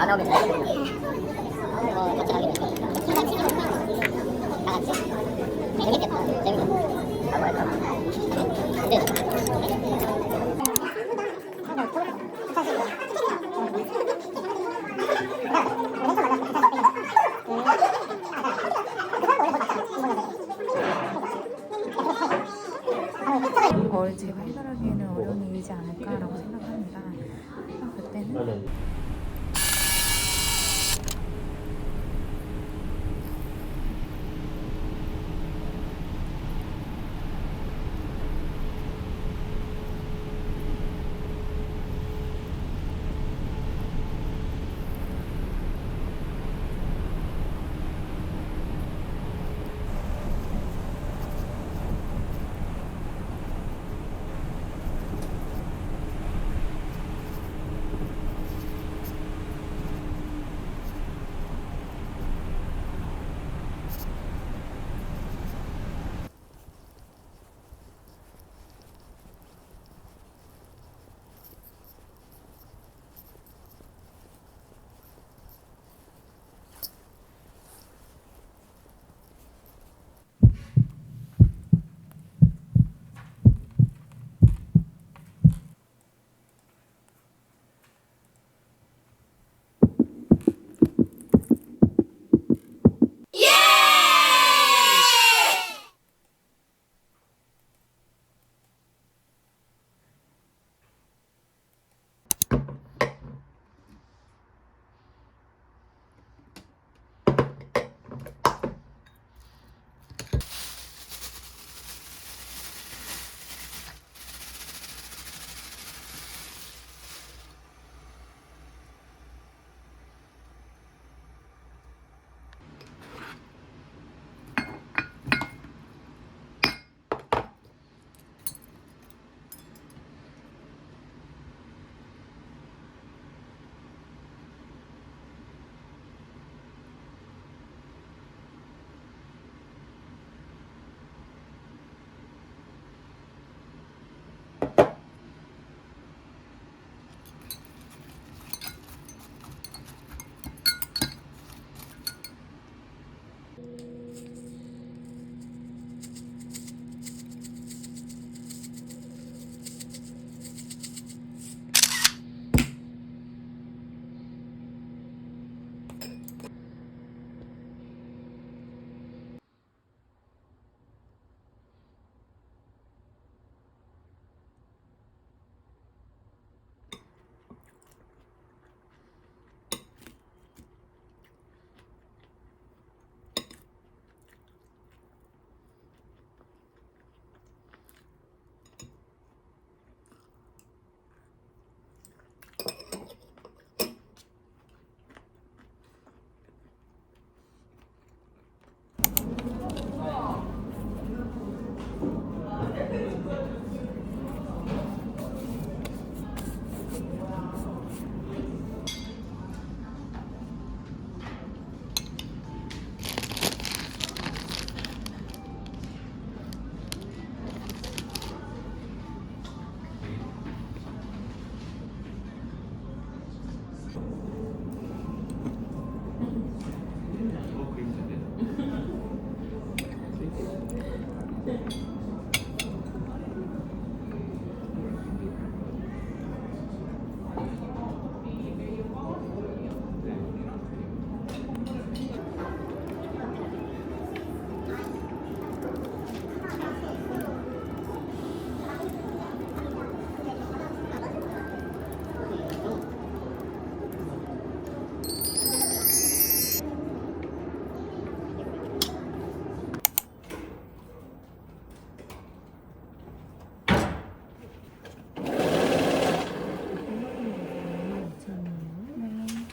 안 나오면 잘 모르겠네. 같이 가기로 했어. 다 같이? 재밌겠다. 재밌겠다. 가고 할까? 근데 제가 해결하기에는 어려운 일이지 않을까라고 생각합니다. 그때는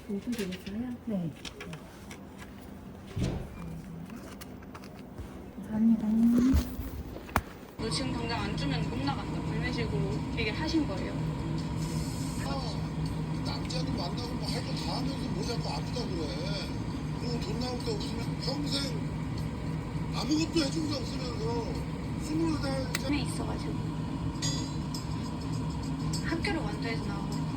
되겠어요? 네. 감사합니다. 너 지금 당장 안 주면 못 나간다. 이런 식으로 얘기를 하신 거예요. 남자는 만나고 뭐 할 거 다 하면서 뭐 자꾸 아프다 그래. 그리고 돈 나올 게 없으면 평생 아무것도 해준 게 없으면서 20살 에 있어가지고 학교를 완주해서 나오고